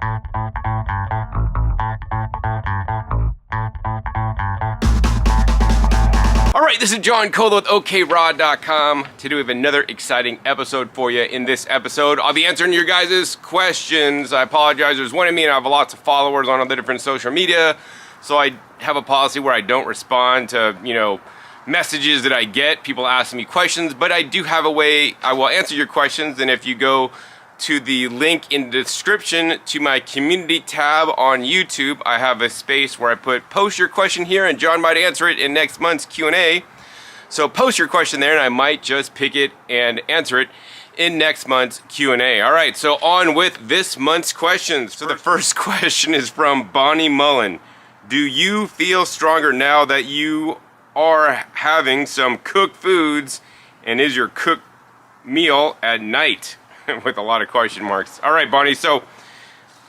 Alright, this is John Cola with okraw.com. Today we have another exciting episode for you. In this episode, I'll be answering your guys' questions. I apologize, there's one of me and I have lots of followers on other different social media, so I have a policy where I don't respond to, messages that I get, people asking me questions, but I do have a way I will answer your questions. And if you go to the link in the description to my community tab on YouTube, I have a space where I put post your question here and John might answer it in next month's Q&A. So post your question there and I might just pick it and answer it in next month's Q&A. All right, so on with this month's questions. So the first question is from Bonnie Mullen. Do you feel stronger now that you are having some cooked foods, and is your cooked meal at night? With a lot of question marks. All right, Bonnie, so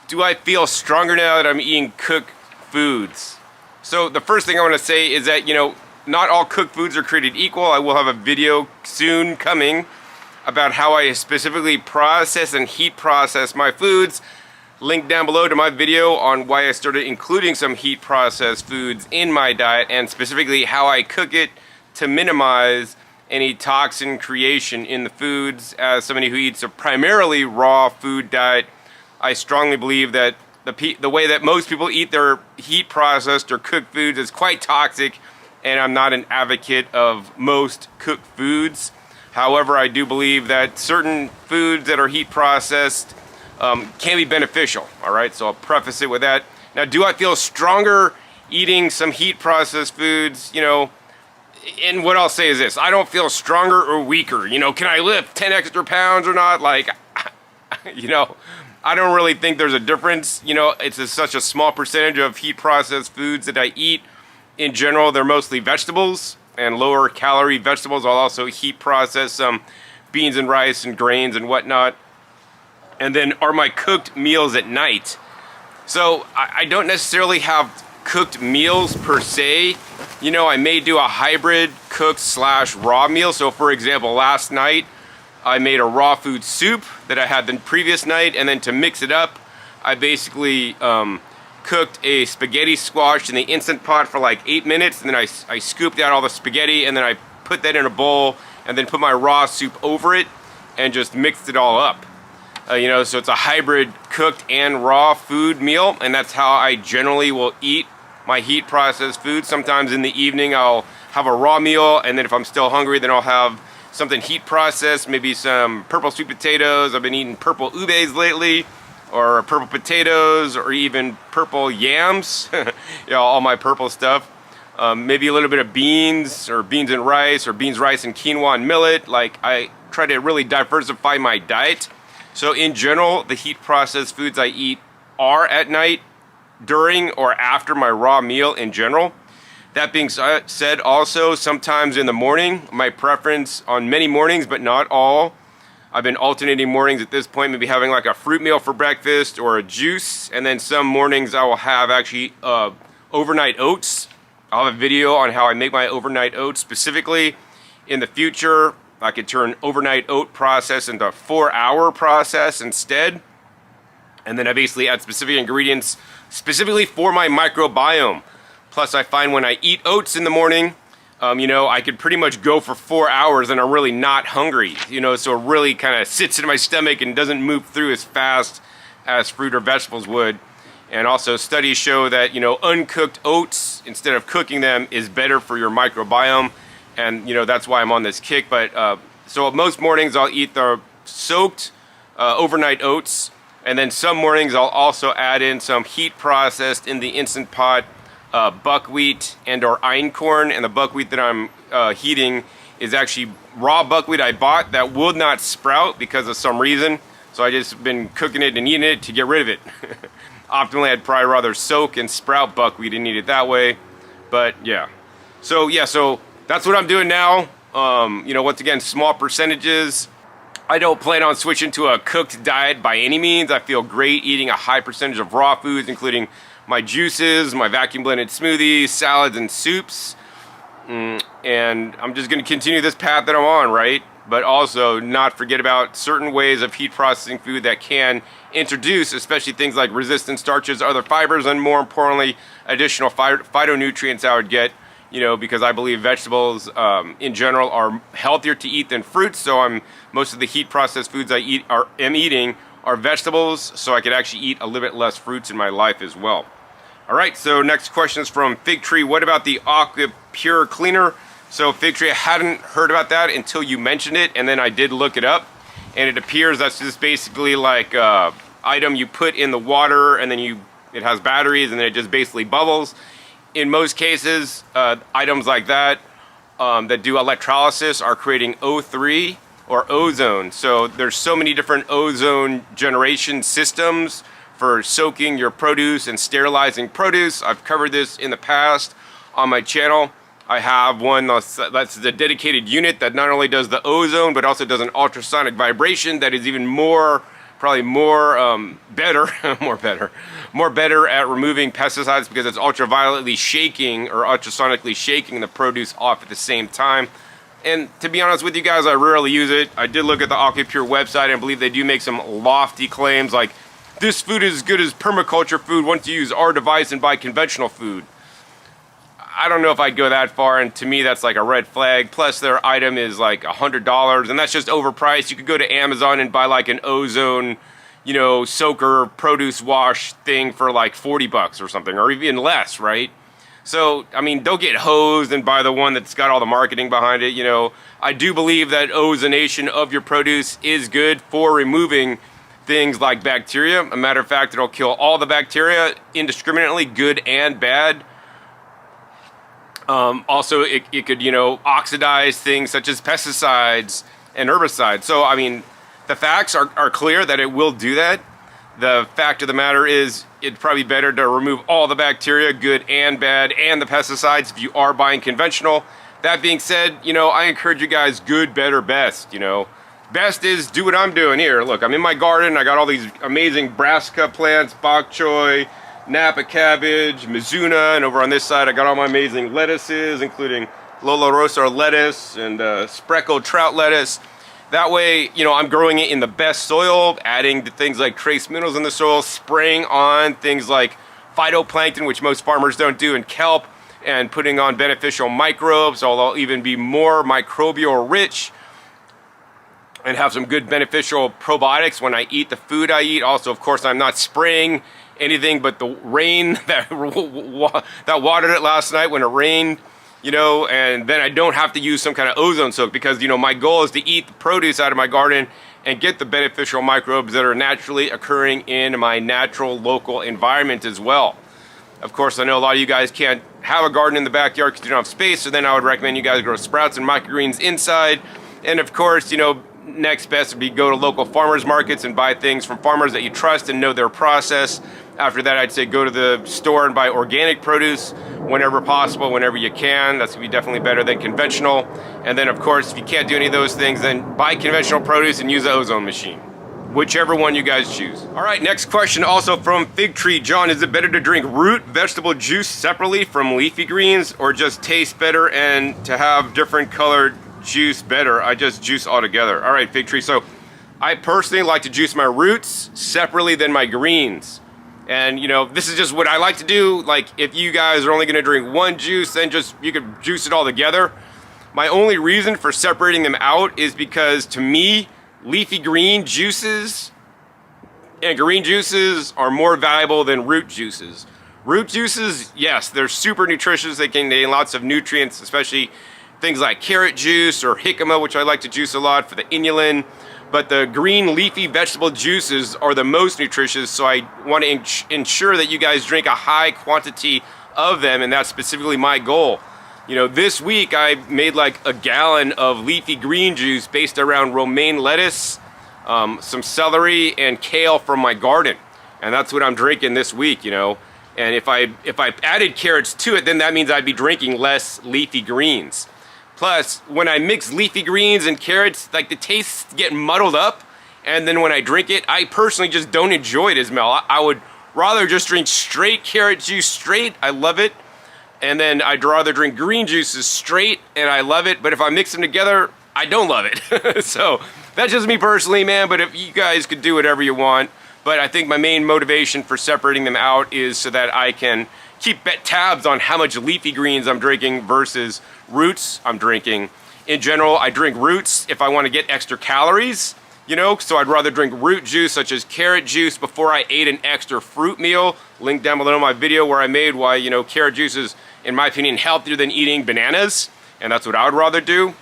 do I feel stronger now that I'm eating cooked foods? So the first thing I want to say is that, not all cooked foods are created equal. I will have a video soon coming about how I specifically process and heat process my foods. Link down below to my video on why I started including some heat processed foods in my diet, and specifically how I cook it to minimize any toxin creation in the foods. As somebody who eats a primarily raw food diet, I strongly believe that the way that most people eat their heat processed or cooked foods is quite toxic, and I'm not an advocate of most cooked foods. However, I do believe that certain foods that are heat processed can be beneficial. All right, so I'll preface it with that. Now, do I feel stronger eating some heat processed foods? And what I'll say is this: I don't feel stronger or weaker. Can I lift 10 extra pounds or not? Like, I don't really think there's a difference. It's such a small percentage of heat processed foods that I eat. In general, they're mostly vegetables and lower calorie vegetables. I'll also heat process some beans and rice and grains and whatnot. And then are my cooked meals at night? So I don't necessarily have cooked meals per se. I may do a hybrid cooked / raw meal. So for example, last night I made a raw food soup that I had the previous night, and then to mix it up, I basically cooked a spaghetti squash in the Instant Pot for like 8 minutes, and then I scooped out all the spaghetti, and then I put that in a bowl, and then put my raw soup over it, and just mixed it all up. So it's a hybrid cooked and raw food meal, and that's how I generally will eat my heat processed food. Sometimes in the evening I'll have a raw meal, and then if I'm still hungry, then I'll have something heat processed, maybe some purple sweet potatoes. I've been eating purple ubes lately, or purple potatoes, or even purple yams. All my purple stuff. Maybe a little bit of beans, or beans and rice, or beans, rice, and quinoa and millet. Like, I try to really diversify my diet. So in general, the heat processed foods I eat are at night, during or after my raw meal in general. That being said, also sometimes in the morning, my preference on many mornings, but not all, I've been alternating mornings at this point, maybe having like a fruit meal for breakfast or a juice, and then some mornings I will have actually overnight oats. I'll have a video on how I make my overnight oats specifically. In the future, I could turn overnight oat process into a 4-hour process instead. And then I basically add specific ingredients specifically for my microbiome. Plus, I find when I eat oats in the morning, I could pretty much go for 4 hours and I'm really not hungry. So it really kind of sits in my stomach and doesn't move through as fast as fruit or vegetables would. And also studies show that, uncooked oats, instead of cooking them, is better for your microbiome. And, that's why I'm on this kick. But so most mornings I'll eat the soaked overnight oats. And then some mornings I'll also add in some heat processed in the Instant Pot buckwheat and or einkorn. And the buckwheat that I'm heating is actually raw buckwheat I bought that would not sprout because of some reason. So I just been cooking it and eating it to get rid of it. Optimally, I'd probably rather soak and sprout buckwheat and eat it that way. But yeah. So that's what I'm doing now. Once again, small percentages. I don't plan on switching to a cooked diet by any means. I feel great eating a high percentage of raw foods, including my juices, my vacuum blended smoothies, salads, and soups. And I'm just going to continue this path that I'm on, right? but also not forget about certain ways of heat processing food that can introduce, especially things like resistant starches, other fibers, and more importantly, additional phytonutrients I would get, you know, because I believe vegetables in general are healthier to eat than fruits. So most of the heat processed foods I am eating are vegetables, so I could actually eat a little bit less fruits in my life as well. All right, so next question is from Fig Tree. What about the AquaPure cleaner? So Fig Tree, I hadn't heard about that until you mentioned it, and then I did look it up, and it appears that's just basically like a item you put in the water, and then it has batteries, and then it just basically bubbles. In most cases, items like that that do electrolysis are creating O3 or ozone. So there's so many different ozone generation systems for soaking your produce and sterilizing produce. I've covered this in the past on my channel. I have one that's the dedicated unit that not only does the ozone, but also does an ultrasonic vibration that is even probably more better at removing pesticides, because it's ultravioletly shaking or ultrasonically shaking the produce off at the same time. And to be honest with you guys, I rarely use it. I did look at the AquaPure website, and I believe they do make some lofty claims like, this food is as good as permaculture food once you use our device and buy conventional food. I don't know if I'd go that far, and to me that's like a red flag. Plus their item is like $100, and that's just overpriced. You could go to Amazon and buy like an ozone, you know, soaker produce wash thing for like 40 bucks or something, or even less, right? So, I mean, don't get hosed and buy the one that's got all the marketing behind it, you know. I do believe that ozonation of your produce is good for removing things like bacteria. A matter of fact, it'll kill all the bacteria indiscriminately, good and bad. Also, it could, you know, oxidize things such as pesticides and herbicides. So, I mean, the facts are clear that it will do that. The fact of the matter is, it's probably better to remove all the bacteria, good and bad, and the pesticides if you are buying conventional. That being said, you know, I encourage you guys, good, better, best, you know. Best is do what I'm doing here. Look, I'm in my garden. I got all these amazing brassica plants, bok choy, Napa cabbage, Mizuna, and over on this side I got all my amazing lettuces, including Lola Rosa lettuce and speckled trout lettuce. That way, you know, I'm growing it in the best soil, adding things like trace minerals in the soil, spraying on things like phytoplankton, which most farmers don't do, and kelp, and putting on beneficial microbes, so they'll even be more microbial rich and have some good beneficial probiotics when I eat the food I eat. Also, of course, I'm not spraying anything but the rain that watered it last night when it rained, you know, and then I don't have to use some kind of ozone soak, because, you know, my goal is to eat the produce out of my garden and get the beneficial microbes that are naturally occurring in my natural local environment as well. Of course, I know a lot of you guys can't have a garden in the backyard because you don't have space, so then I would recommend you guys grow sprouts and microgreens inside. And of course, you know, next best would be go to local farmers markets and buy things from farmers that you trust and know their process. After that, I'd say go to the store and buy organic produce whenever possible, whenever you can. That's gonna be definitely better than conventional. And then of course, if you can't do any of those things, then buy conventional produce and use the ozone machine. Whichever one you guys choose. All right, next question also from Fig Tree. John, is it better to drink root vegetable juice separately from leafy greens, or just taste better and to have different colored juice better? I just juice all together. All right, Fig Tree. So I personally like to juice my roots separately than my greens. And, you know, this is just what I like to do. Like, if you guys are only going to drink one juice, then just, you could juice it all together. My only reason for separating them out is because, to me, leafy green juices and green juices are more valuable than root juices. Root juices, yes, they're super nutritious. They contain lots of nutrients, especially things like carrot juice or jicama, which I like to juice a lot for the inulin. But the green leafy vegetable juices are the most nutritious, so I want to ensure that you guys drink a high quantity of them, and that's specifically my goal. You know, this week I made like a gallon of leafy green juice based around romaine lettuce, some celery, and kale from my garden. And that's what I'm drinking this week, you know. And if I added carrots to it, then that means I'd be drinking less leafy greens. Plus, when I mix leafy greens and carrots, like the tastes get muddled up, and then when I drink it, I personally just don't enjoy it as well. I would rather just drink straight carrot juice straight. I love it. And then I'd rather drink green juices straight, and I love it. But if I mix them together, I don't love it. So that's just me personally, man. But if you guys could do whatever you want. But I think my main motivation for separating them out is so that I can keep tabs on how much leafy greens I'm drinking versus roots I'm drinking. In general, I drink roots if I want to get extra calories, you know, so I'd rather drink root juice such as carrot juice before I ate an extra fruit meal. Link down below my video where I made why, you know, carrot juice is, in my opinion, healthier than eating bananas, and that's what I would rather do.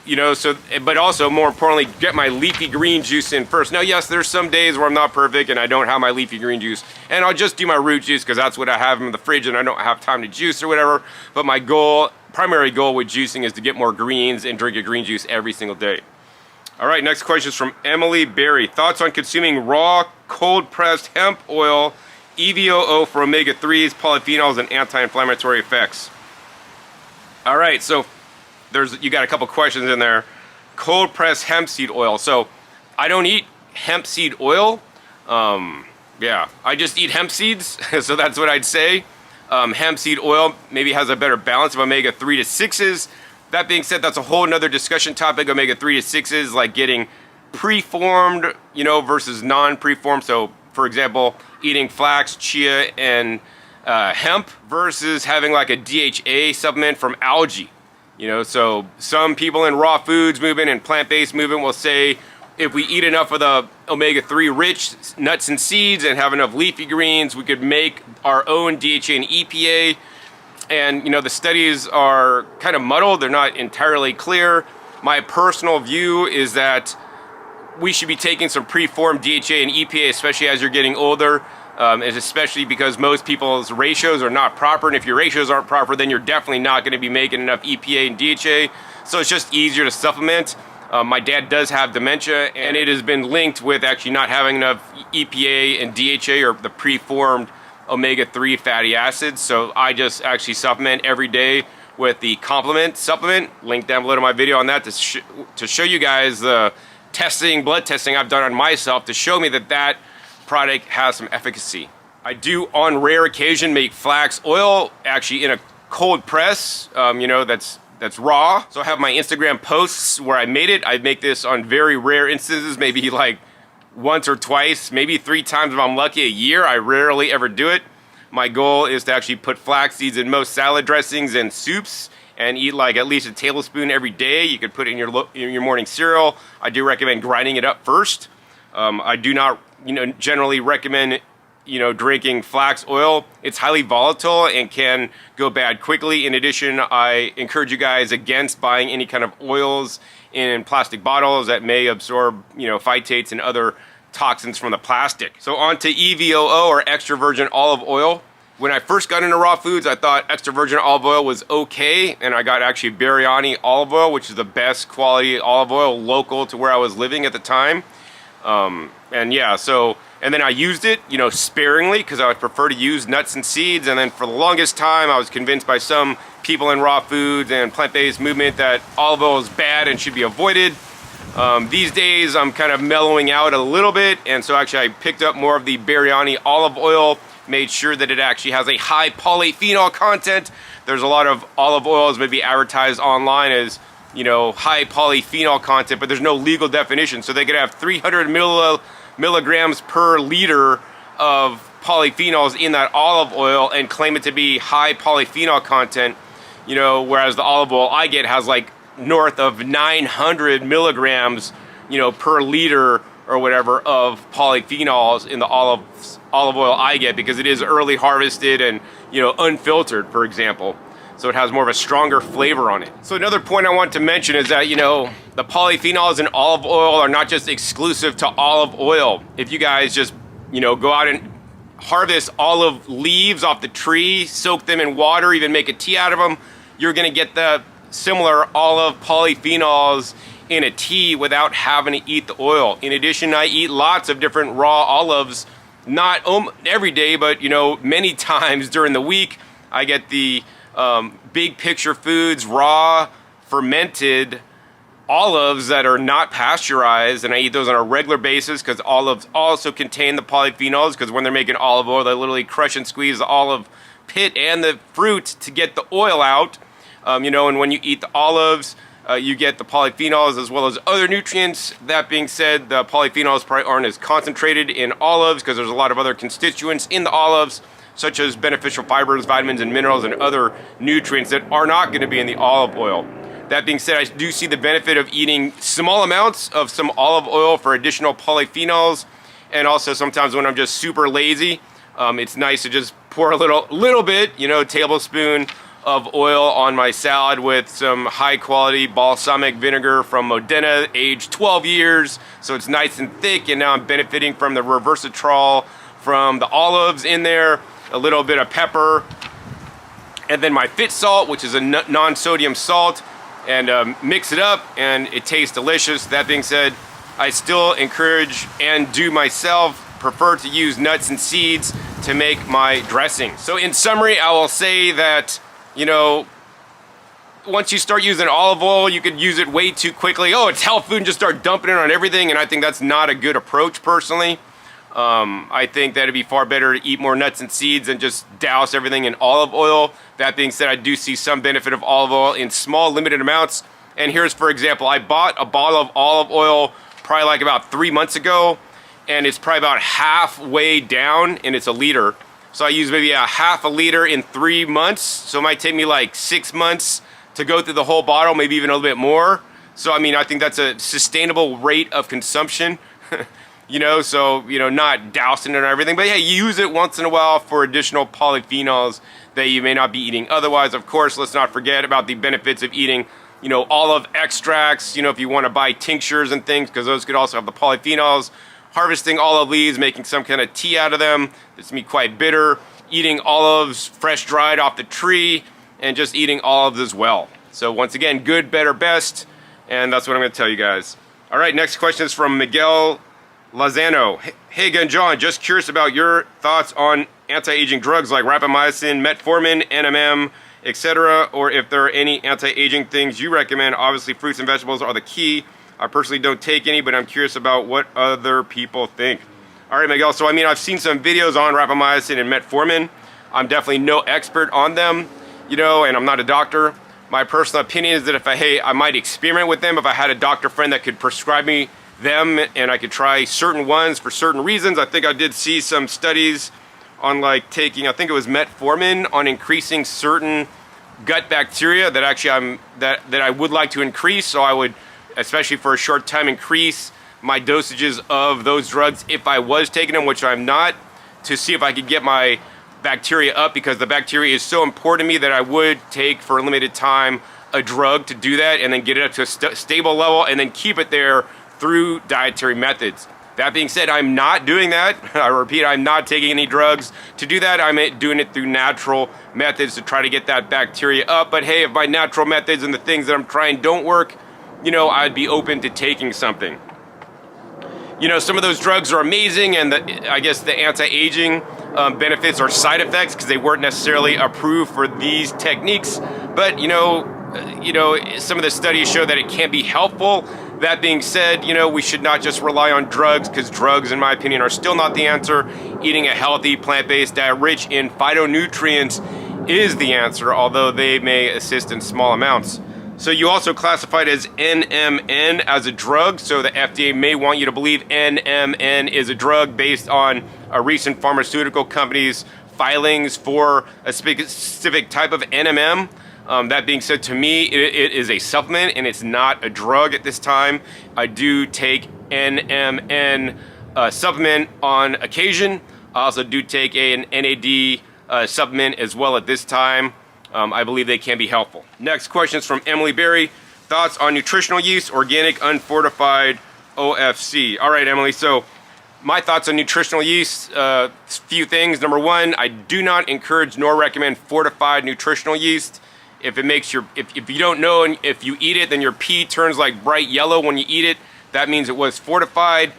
You know, so, but also more importantly, get my leafy green juice in first. Now, yes, there's some days where I'm not perfect and I don't have my leafy green juice, and I'll just do my root juice because that's what I have in the fridge and I don't have time to juice or whatever. But my primary goal with juicing is to get more greens and drink a green juice every single day. All right, next question is from Emily Berry. Thoughts on consuming raw, cold-pressed hemp oil, EVOO for omega-3s, polyphenols, and anti-inflammatory effects? All right, so you got a couple questions in there. Cold pressed hemp seed oil. So I don't eat hemp seed oil. Yeah, I just eat hemp seeds. So that's what I'd say. Hemp seed oil maybe has a better balance of omega-3 to 6s. That being said, that's a whole nother discussion topic. Omega-3 to 6s, like getting preformed, you know, versus non-preformed. So for example, eating flax, chia, and hemp versus having like a DHA supplement from algae. You know, so some people in raw foods movement and plant-based movement will say if we eat enough of the omega-3 rich nuts and seeds and have enough leafy greens, we could make our own DHA and EPA. And, you know, the studies are kind of muddled. They're not entirely clear. My personal view is that we should be taking some preformed DHA and EPA, especially as you're getting older. And especially because most people's ratios are not proper, and if your ratios aren't proper, then you're definitely not going to be making enough EPA and DHA, so it's just easier to supplement. My dad does have dementia, and it has been linked with actually not having enough EPA and DHA, or the preformed omega-3 fatty acids, so I just actually supplement every day with the complement supplement. Link down below to my video on that to show you guys the blood testing I've done on myself to show me that product has some efficacy. I do on rare occasion make flax oil actually in a cold press, you know, that's raw. So I have my Instagram posts where I made it. I make this on very rare instances, maybe like once or twice, maybe 3 times if I'm lucky a year. I rarely ever do it. My goal is to actually put flax seeds in most salad dressings and soups and eat like at least a tablespoon every day. You could put it in your morning cereal. I do recommend grinding it up first. I do not, you know, generally recommend, you know, drinking flax oil. It's highly volatile and can go bad quickly. In addition, I encourage you guys against buying any kind of oils in plastic bottles that may absorb, you know, phytates and other toxins from the plastic. So on to EVOO, or extra virgin olive oil. When I first got into raw foods, I thought extra virgin olive oil was okay, and I got actually Biryani olive oil, which is the best quality olive oil local to where I was living at the time. And yeah, so, and then I used it, you know, sparingly, because I would prefer to use nuts and seeds. And then for the longest time, I was convinced by some people in raw foods and plant-based movement that olive oil is bad and should be avoided. These days, I'm kind of mellowing out a little bit, and so actually I picked up more of the Biryani olive oil, made sure that it actually has a high polyphenol content. There's a lot of olive oils maybe advertised online as, you know, high polyphenol content, but there's no legal definition. So they could have 300 milligrams per liter of polyphenols in that olive oil and claim it to be high polyphenol content, you know, whereas the olive oil I get has like north of 900 milligrams, you know, per liter or whatever of polyphenols in the olive oil I get, because it is early harvested and, you know, unfiltered, for example. So it has more of a stronger flavor on it. So another point I want to mention is that, you know, the polyphenols in olive oil are not just exclusive to olive oil. If you guys just, you know, go out and harvest olive leaves off the tree, soak them in water, even make a tea out of them, you're gonna get the similar olive polyphenols in a tea without having to eat the oil. In addition, I eat lots of different raw olives, not every day, but, you know, many times during the week. I get the Big Picture Foods raw fermented olives that are not pasteurized, and I eat those on a regular basis because olives also contain the polyphenols, because when they're making olive oil, they literally crush and squeeze the olive pit and the fruit to get the oil out. You know, and when you eat the olives, you get the polyphenols as well as other nutrients. That being said, the polyphenols probably aren't as concentrated in olives because there's a lot of other constituents in the olives, such as beneficial fibers, vitamins, and minerals, and other nutrients that are not going to be in the olive oil. That being said, I do see the benefit of eating small amounts of some olive oil for additional polyphenols. And also sometimes when I'm just super lazy, it's nice to just pour a little bit, tablespoon of oil on my salad with some high quality balsamic vinegar from Modena, aged 12 years. So it's nice and thick, and now I'm benefiting from the resveratrol from the olives in there, a little bit of pepper, and then my fit salt, which is a non-sodium salt, and mix it up, and it tastes delicious. That being said, I still encourage and do myself prefer to use nuts and seeds to make my dressing. So in summary, I will say that, once you start using olive oil, you could use it way too quickly. Oh, it's health food, and just start dumping it on everything, and I think that's not a good approach personally. I think that it'd be far better to eat more nuts and seeds and just douse everything in olive oil. That being said, I do see some benefit of olive oil in small, limited amounts. And here's, for example, I bought a bottle of olive oil probably like about 3 months ago, and it's probably about halfway down, and it's a liter. So I use maybe a half a liter in 3 months. So it might take me like 6 months to go through the whole bottle, maybe even a little bit more. So, I mean, I think that's a sustainable rate of consumption. Not dousing it or everything, but yeah, use it once in a while for additional polyphenols that you may not be eating otherwise. Of course, let's not forget about the benefits of eating, olive extracts, if you want to buy tinctures and things, because those could also have the polyphenols. Harvesting olive leaves, making some kind of tea out of them. It's gonna be quite bitter. Eating olives fresh dried off the tree, and just eating olives as well. So once again, good, better, best, and that's what I'm gonna tell you guys. All right, next question is from Miguel Lozano. Hey again, John, just curious about your thoughts on anti-aging drugs like rapamycin, metformin, NMN, etc., or if there are any anti-aging things you recommend. Obviously, fruits and vegetables are the key. I personally don't take any, but I'm curious about what other people think. All right, Miguel, so I've seen some videos on rapamycin and metformin. I'm definitely no expert on them, and I'm not a doctor. My personal opinion is that I might experiment with them if I had a doctor friend that could prescribe me them, and I could try certain ones for certain reasons. I think I did see some studies on taking, I think it was metformin, on increasing certain gut bacteria that actually that I would like to increase. So I would, especially for a short time, increase my dosages of those drugs if I was taking them, which I'm not, to see if I could get my bacteria up, because the bacteria is so important to me that I would take for a limited time a drug to do that, and then get it up to a stable level, and then keep it there through dietary methods. That being said, I'm not doing that. I repeat, I'm not taking any drugs to do that. I'm doing it through natural methods to try to get that bacteria up. But hey, if my natural methods and the things that I'm trying don't work, I'd be open to taking something. Some of those drugs are amazing, and I guess the anti-aging benefits are side effects because they weren't necessarily approved for these techniques. But some of the studies show that it can be helpful. That being said, we should not just rely on drugs, because drugs, in my opinion, are still not the answer. Eating a healthy plant-based diet rich in phytonutrients is the answer, although they may assist in small amounts. So you also classified as NMN as a drug, so the FDA may want you to believe NMN is a drug based on a recent pharmaceutical company's filings for a specific type of NMN. That being said, to me, it is a supplement and it's not a drug at this time. I do take NMN supplement on occasion. I also do take an NAD supplement as well at this time. I believe they can be helpful. Next question is from Emily Berry. Thoughts on nutritional yeast, organic, unfortified, OFC. All right, Emily, so my thoughts on nutritional yeast, few things. Number one, I do not encourage nor recommend fortified nutritional yeast. If it makes if you don't know, and if you eat it, then your pee turns like bright yellow when you eat it, that means it was fortified.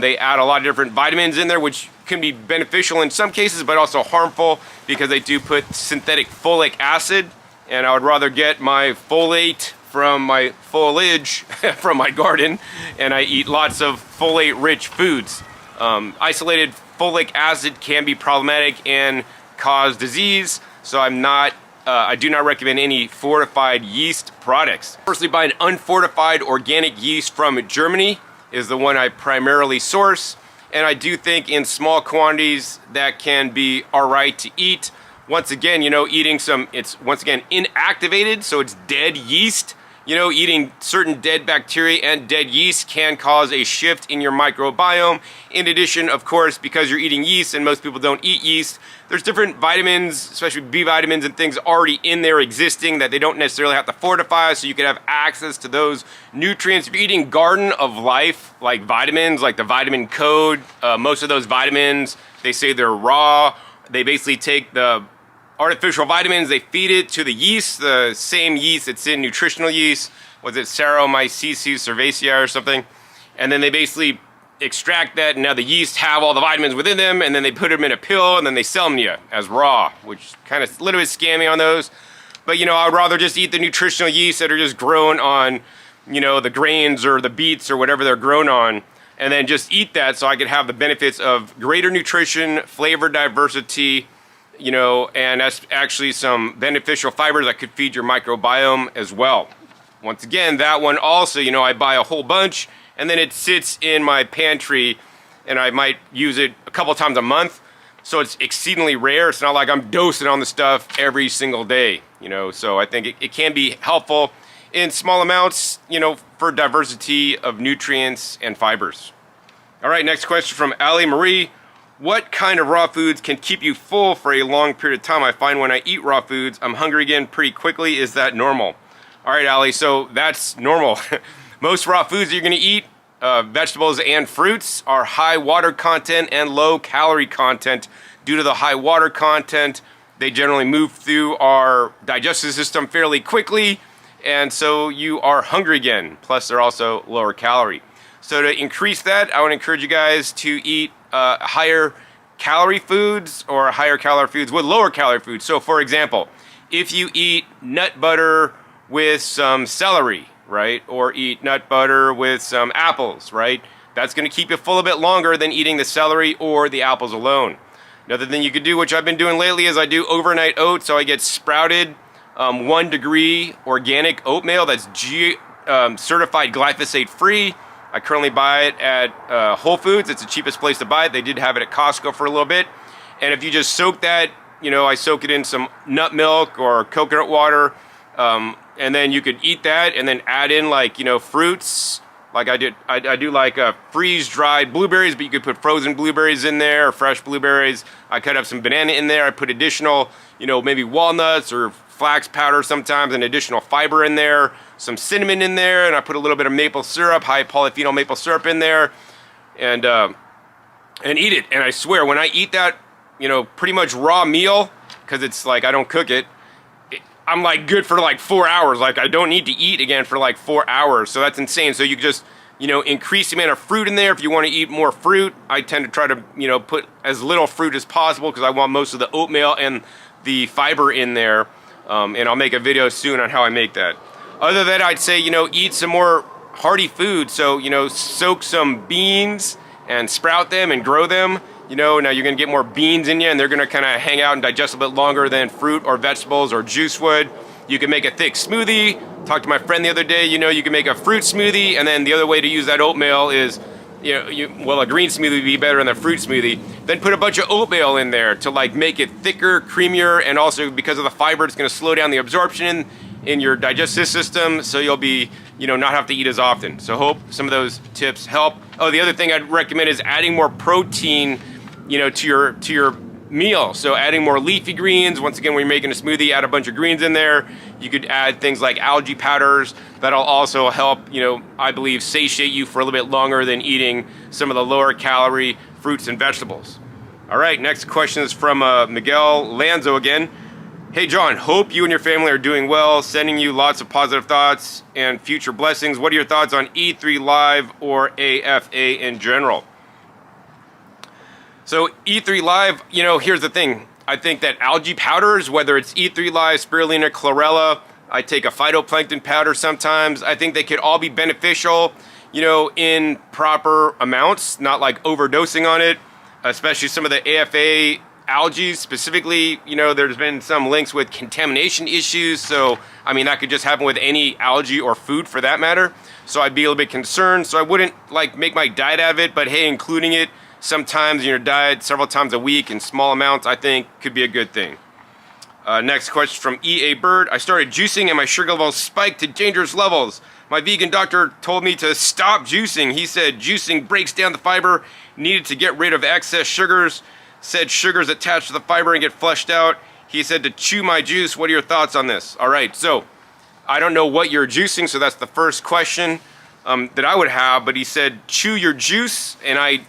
They add a lot of different vitamins in there, which can be beneficial in some cases, but also harmful because they do put synthetic folic acid, and I would rather get my folate from my foliage from my garden, and I eat lots of folate-rich foods. Isolated folic acid can be problematic and cause disease, so I'm not I do not recommend any fortified yeast products. Personally, buy an unfortified organic yeast from Germany is the one I primarily source. And I do think in small quantities that can be all right to eat. Once again, you know, eating some, it's once again inactivated, so it's dead yeast. You know, eating certain dead bacteria and dead yeast can cause a shift in your microbiome. In addition, of course, because you're eating yeast and most people don't eat yeast, there's different vitamins, especially B vitamins and things already in there existing that they don't necessarily have to fortify, so you can have access to those nutrients. If you're eating Garden of Life, like vitamins, like the vitamin code, most of those vitamins, they say they're raw. They basically take the artificial vitamins, they feed it to the yeast, the same yeast that's in Nutritional Yeast. Was it Saccharomyces cerevisiae or something? And then they basically extract that, and now the yeast have all the vitamins within them, and then they put them in a pill, and then they sell them to you as raw, which kind of a little bit scammy on those. But, you know, I'd rather just eat the nutritional yeast that are just grown on, you know, the grains or the beets or whatever they're grown on, and then just eat that so I could have the benefits of greater nutrition, flavor diversity, you know, and that's actually some beneficial fibers that could feed your microbiome as well. Once again, that one also, you know, I buy a whole bunch and then it sits in my pantry and I might use it a couple times a month. So it's exceedingly rare. It's not like I'm dosing on the stuff every single day, you know, so I think it can be helpful in small amounts, you know, for diversity of nutrients and fibers. All right, next question from Ali Marie. What kind of raw foods can keep you full for a long period of time? I find when I eat raw foods, I'm hungry again pretty quickly. Is that normal? All right, Ali, so that's normal. Most raw foods you're gonna eat, vegetables and fruits, are high water content and low calorie content. Due to the high water content, they generally move through our digestive system fairly quickly, and so you are hungry again. Plus, they're also lower calorie. So to increase that, I would encourage you guys to eat higher calorie foods or higher calorie foods with lower calorie foods. So for example, if you eat nut butter with some celery, right? Or eat nut butter with some apples, right? That's gonna keep you full a bit longer than eating the celery or the apples alone. Another thing you could do, which I've been doing lately, is I do overnight oats. So I get sprouted 1 degree organic oatmeal that's certified glyphosate free. I currently buy it at Whole Foods. It's the cheapest place to buy it. They did have it at Costco for a little bit. And if you just soak that, you know, I soak it in some nut milk or coconut water, and then you could eat that and then add in, like, you know, fruits. Like I do like freeze-dried blueberries, but you could put frozen blueberries in there or fresh blueberries. I cut up some banana in there. I put additional, you know, maybe walnuts or flax powder sometimes, and additional fiber in there, some cinnamon in there, and I put a little bit of maple syrup, high polyphenol maple syrup in there, and eat it. And I swear, when I eat that, you know, pretty much raw meal, because it's like I don't cook it, I'm like good for like 4 hours. Like I don't need to eat again for like 4 hours. So that's insane. So you just, you know, increase the amount of fruit in there. If you want to eat more fruit, I tend to try to, you know, put as little fruit as possible because I want most of the oatmeal and the fiber in there. And I'll make a video soon on how I make that. Other than that, I'd say, you know, eat some more hearty food. So, you know, soak some beans and sprout them and grow them. You know, now you're gonna get more beans in you and they're gonna kind of hang out and digest a bit longer than fruit or vegetables or juice would. You can make a thick smoothie. Talked to my friend the other day, you know, you can make a fruit smoothie, and then the other way to use that oatmeal is, you know, well, a green smoothie would be better than a fruit smoothie. Then put a bunch of oatmeal in there to like make it thicker, creamier, and also because of the fiber, it's gonna slow down the absorption in your digestive system, so you'll be, you know, not have to eat as often. So hope some of those tips help. Oh, the other thing I'd recommend is adding more protein, you know, to your meal. So adding more leafy greens. Once again, when you're making a smoothie, add a bunch of greens in there. You could add things like algae powders. That'll also help, you know, I believe, satiate you for a little bit longer than eating some of the lower calorie fruits and vegetables. All right, next question is from Miguel Lanzo again. Hey John, hope you and your family are doing well. Sending you lots of positive thoughts and future blessings. What are your thoughts on E3 Live or AFA in general? So E3 Live, you know, here's the thing. I think that algae powders, whether it's E3 Live, spirulina, chlorella, I take a phytoplankton powder sometimes. I think they could all be beneficial, you know, in proper amounts, not like overdosing on it, especially some of the AFA algae specifically, you know, there's been some links with contamination issues. So, I mean, that could just happen with any algae or food for that matter. So I'd be a little bit concerned. So I wouldn't like make my diet out of it, but hey, including it sometimes in your diet several times a week in small amounts, I think could be a good thing. Next question from E.A. Bird. I started juicing and my sugar levels spiked to dangerous levels. My vegan doctor told me to stop juicing. He said juicing breaks down the fiber, needed to get rid of excess sugars, said sugars attached to the fiber and get flushed out. He said to chew my juice. What are your thoughts on this? All right, so I don't know what you're juicing, so that's the first question that I would have, but he said chew your juice, and I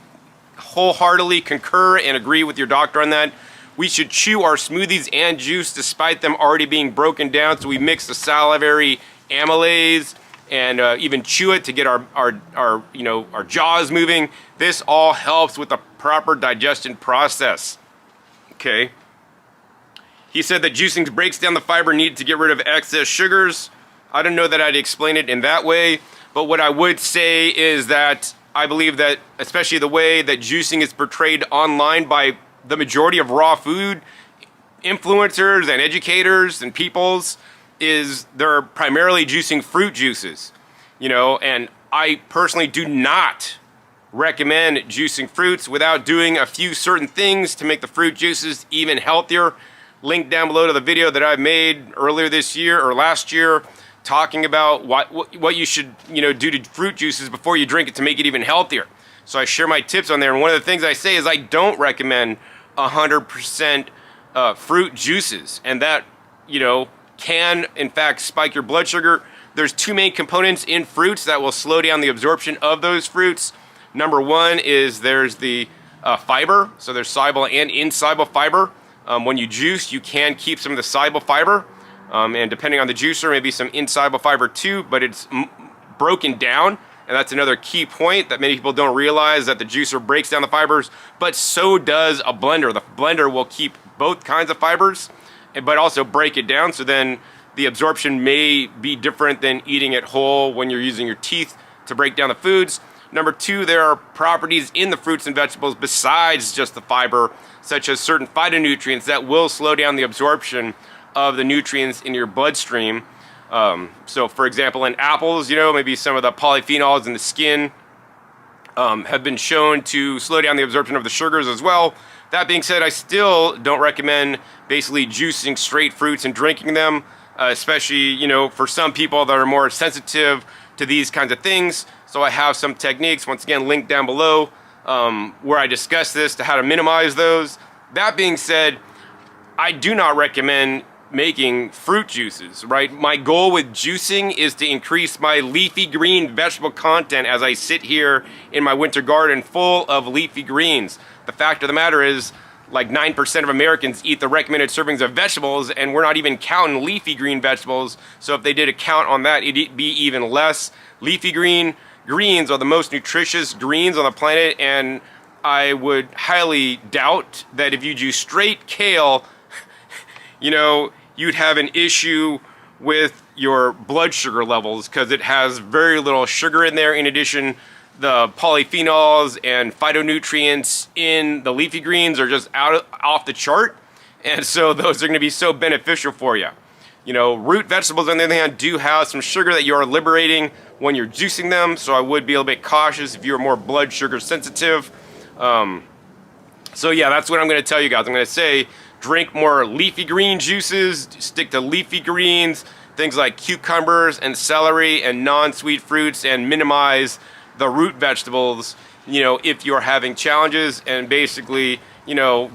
wholeheartedly concur and agree with your doctor on that. We should chew our smoothies and juice despite them already being broken down, so we mix the salivary amylase and even chew it to get our jaws moving. This all helps with the proper digestion process. Okay. He said that juicing breaks down the fiber needed to get rid of excess sugars. I don't know that I'd explain it in that way, but what I would say is that I believe that, especially the way that juicing is portrayed online by the majority of raw food influencers and educators and peoples, is they're primarily juicing fruit juices, you know, and I personally do not recommend juicing fruits without doing a few certain things to make the fruit juices even healthier. Link down below to the video that I made earlier this year or last year talking about what you should, you know, do to fruit juices before you drink it to make it even healthier. So I share my tips on there, and one of the things I say is I don't recommend 100% fruit juices, and that, you know, can in fact spike your blood sugar. There's two main components in fruits that will slow down the absorption of those fruits. Number one is there's the fiber, so there's soluble and insoluble fiber. When you juice, you can keep some of the soluble fiber, and depending on the juicer, maybe some insoluble fiber too, but it's broken down, and that's another key point that many people don't realize, that the juicer breaks down the fibers, but so does a blender. The blender will keep both kinds of fibers, but also break it down, so then the absorption may be different than eating it whole when you're using your teeth to break down the foods. Number two, there are properties in the fruits and vegetables besides just the fiber, such as certain phytonutrients that will slow down the absorption of the nutrients in your bloodstream. So for example, in apples, you know, maybe some of the polyphenols in the skin have been shown to slow down the absorption of the sugars as well. That being said, I still don't recommend basically juicing straight fruits and drinking them, especially, you know, for some people that are more sensitive to these kinds of things. So I have some techniques, once again, linked down below, where I discuss this to how to minimize those. That being said, I do not recommend making fruit juices, right? My goal with juicing is to increase my leafy green vegetable content as I sit here in my winter garden full of leafy greens. The fact of the matter is, like 9% of Americans eat the recommended servings of vegetables, and we're not even counting leafy green vegetables. So if they did a count on that, it'd be even less. Leafy greens are the most nutritious greens on the planet, and I would highly doubt that if you do straight kale, you know, you'd have an issue with your blood sugar levels because it has very little sugar in there. In addition, the polyphenols and phytonutrients in the leafy greens are just off the chart, and so those are going to be so beneficial for you. You know, root vegetables on the other hand do have some sugar that you are liberating when you're juicing them, so I would be a little bit cautious if you're more blood sugar sensitive. So yeah, that's what I'm going to tell you guys. I'm going to say drink more leafy green juices, stick to leafy greens, things like cucumbers and celery and non-sweet fruits, and minimize the root vegetables, you know, if you're having challenges. And basically, you know,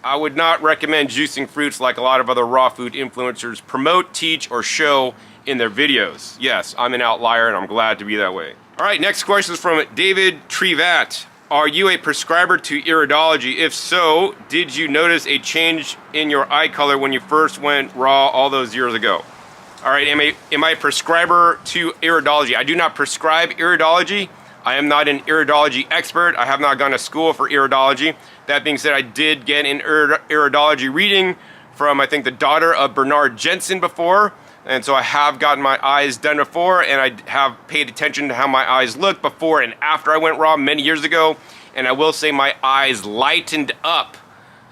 I would not recommend juicing fruits like a lot of other raw food influencers promote, teach, or show in their videos. Yes, I'm an outlier, and I'm glad to be that way. All right, next question is from David Trivat. Are you a prescriber to Iridolgy? If so, did you notice a change in your eye color when you first went raw all those years ago? All right, am I a prescriber to Iridolgy? I do not prescribe Iridolgy. I am not an Iridolgy expert. I have not gone to school for Iridolgy. That being said, I did get an Iridolgy reading from, I think, the daughter of Bernard Jensen before. And so I have gotten my eyes done before, and I have paid attention to how my eyes looked before and after I went raw many years ago. And I will say my eyes lightened up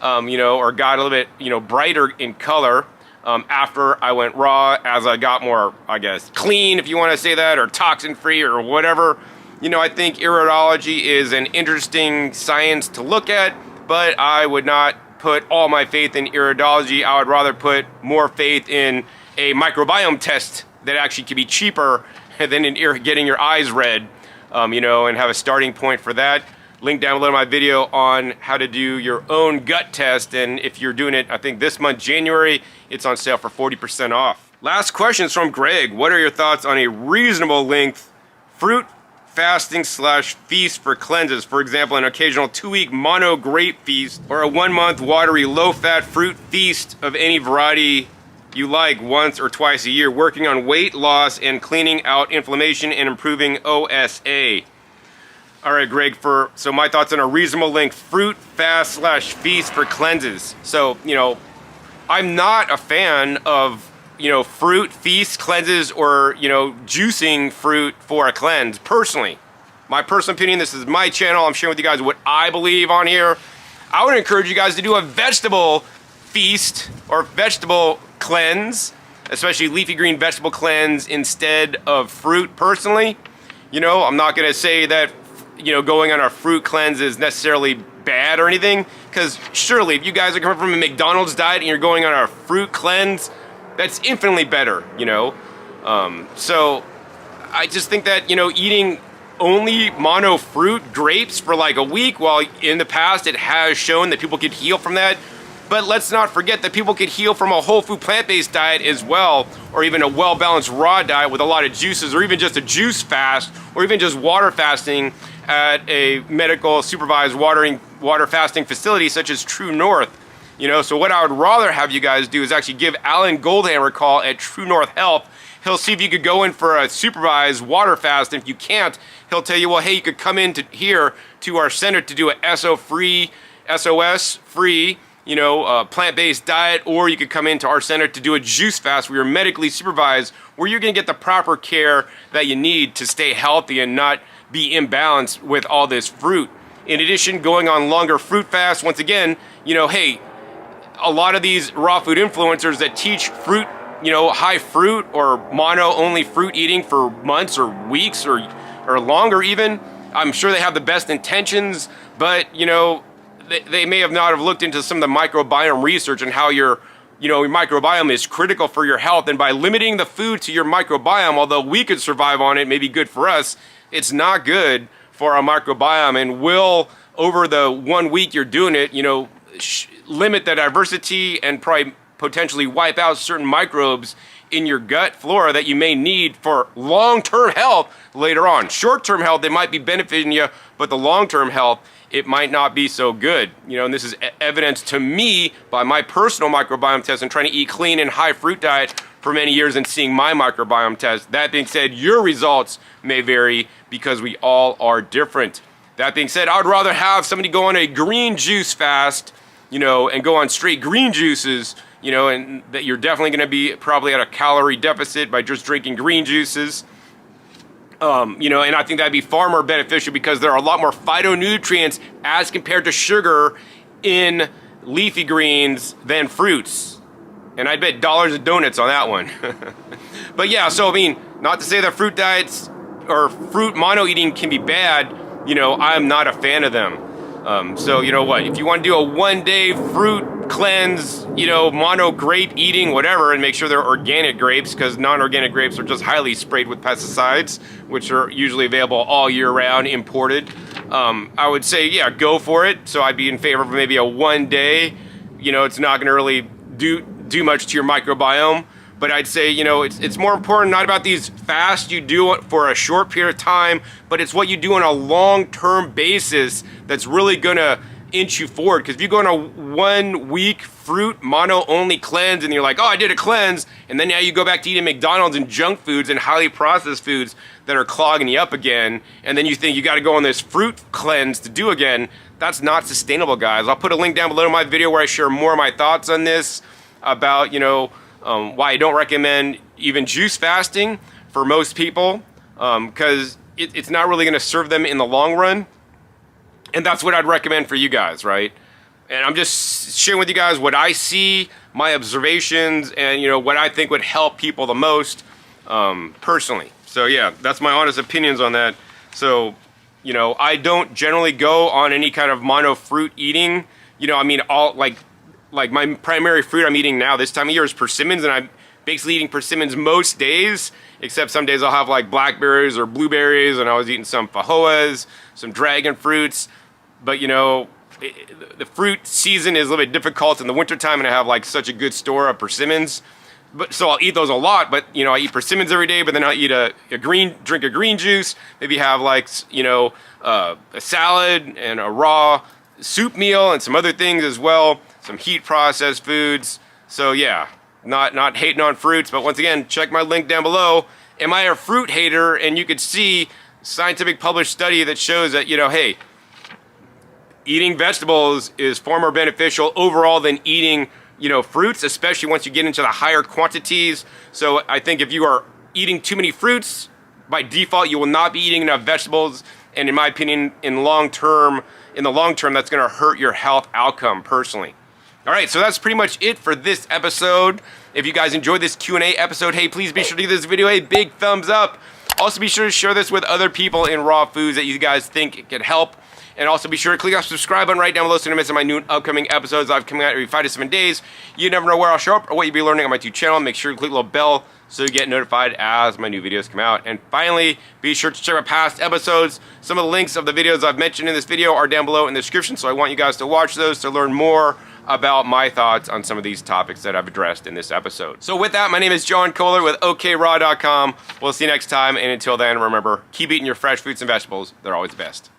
or got a little bit, brighter in color after I went raw, as I got more, I guess, clean, if you want to say that, or toxin-free or whatever. I think iridology is an interesting science to look at, but I would not put all my faith in iridology. I would rather put more faith in a microbiome test that actually could be cheaper than in getting your eyes read, and have a starting point for that. Link down below my video on how to do your own gut test, and if you're doing it, I think this month, January, it's on sale for 40% off. Last question is from Greg. What are your thoughts on a reasonable length fruit fasting / feast for cleanses? For example, an occasional 2-week mono grape feast, or a 1-month watery low-fat fruit feast of any variety you like, once or twice a year, working on weight loss and cleaning out inflammation and improving OSA. All right, Greg, so my thoughts on a reasonable length fruit fast / feast for cleanses. So, I'm not a fan of, fruit feast cleanses, or, juicing fruit for a cleanse, personally. My personal opinion, this is my channel, I'm sharing with you guys what I believe on here. I would encourage you guys to do a vegetable feast or vegetable cleanse, especially leafy green vegetable cleanse, instead of fruit, personally. I'm not going to say that going on a fruit cleanse is necessarily bad or anything, because surely if you guys are coming from a McDonald's diet and you're going on a fruit cleanse, that's infinitely better, So I just think that, eating only mono fruit grapes for like a week, while in the past it has shown that people could heal from that. But let's not forget that people could heal from a whole food plant-based diet as well, or even a well-balanced raw diet with a lot of juices, or even just a juice fast, or even just water fasting at a medical supervised water fasting facility such as True North. So what I would rather have you guys do is actually give Alan Goldhammer a call at True North Health. He'll see if you could go in for a supervised water fast, and if you can't, he'll tell you, well, hey, you could come in here to our center to do a SOS free, plant-based diet, or you could come into our center to do a juice fast where you're medically supervised, where you're going to get the proper care that you need to stay healthy and not be imbalanced with all this fruit. In addition, going on longer fruit fasts, once again, hey, a lot of these raw food influencers that teach fruit, high fruit or mono only fruit eating for months or weeks or longer even, I'm sure they have the best intentions, but they may have not have looked into some of the microbiome research and how your microbiome is critical for your health. And by limiting the food to your microbiome, although we could survive on it, may be good for us, it's not good for our microbiome, and will, over the 1 week you're doing it, limit the diversity and probably potentially wipe out certain microbes in your gut flora that you may need for long-term health later on. Short-term health, they might be benefiting you, but the long-term health, it might not be so good. And this is evidence to me by my personal microbiome test and trying to eat clean and high fruit diet for many years and seeing my microbiome test. That being said, your results may vary because we all are different. That being said, I would rather have somebody go on a green juice fast, and go on straight green juices, and that you're definitely going to be probably at a calorie deficit by just drinking green juices. And I think that'd be far more beneficial because there are a lot more phytonutrients as compared to sugar in leafy greens than fruits. And I'd bet dollars of donuts on that one. But yeah, so not to say that fruit diets or fruit mono eating can be bad, I'm not a fan of them. So you know what, if you want to do a 1-day fruit cleanse, mono grape eating, whatever, and make sure they're organic grapes, because non-organic grapes are just highly sprayed with pesticides, which are usually available all year round, imported. I would say, yeah, go for it. So I'd be in favor of maybe a 1-day, it's not going to really do much to your microbiome. But I'd say, it's more important not about these fasts you do for a short period of time, but it's what you do on a long-term basis that's really going to inch you forward. Because if you go on a 1-week fruit mono-only cleanse and you're like, oh, I did a cleanse, and then now you go back to eating McDonald's and junk foods and highly processed foods that are clogging you up again, and then you think you got to go on this fruit cleanse to do again, that's not sustainable, guys. I'll put a link down below in my video where I share more of my thoughts on this, about, why I don't recommend even juice fasting for most people, because it's not really going to serve them in the long run. And that's what I'd recommend for you guys, right? And I'm just sharing with you guys what I see, my observations, and what I think would help people the most personally. So yeah, that's my honest opinions on that. So, I don't generally go on any kind of mono fruit eating. I mean, all like my primary fruit I'm eating now this time of year is persimmons, and I'm basically eating persimmons most days, except some days I'll have like blackberries or blueberries, and I was eating some fajoas, some dragon fruits. But the fruit season is a little bit difficult in the wintertime, and I have like such a good store of persimmons. But so I'll eat those a lot, but I eat persimmons every day, but then I'll eat drink a green juice, maybe have like a salad and a raw soup meal and some other things as well, some heat processed foods. So yeah, not hating on fruits, but once again, check my link down below. Am I a fruit hater? And you could see scientific published study that shows that hey, eating vegetables is far more beneficial overall than eating, fruits, especially once you get into the higher quantities. So I think if you are eating too many fruits, by default, you will not be eating enough vegetables. And in my opinion, in the long term, that's going to hurt your health outcome personally. All right, so that's pretty much it for this episode. If you guys enjoyed this Q&A episode, hey, please be sure to give this video a big thumbs up. Also, be sure to share this with other people in raw foods that you guys think it could help. And also be sure to click on the subscribe button right down below so you don't miss my new upcoming episodes. I've coming out every 5 to 7 days. You never know where I'll show up or what you'll be learning on my YouTube channel. Make sure to click the little bell so you get notified as my new videos come out. And finally, be sure to check my past episodes. Some of the links of the videos I've mentioned in this video are down below in the description, so I want you guys to watch those to learn more about my thoughts on some of these topics that I've addressed in this episode. So with that, my name is John Kohler with okraw.com. We'll see you next time, and until then, remember, keep eating your fresh fruits and vegetables. They're always the best.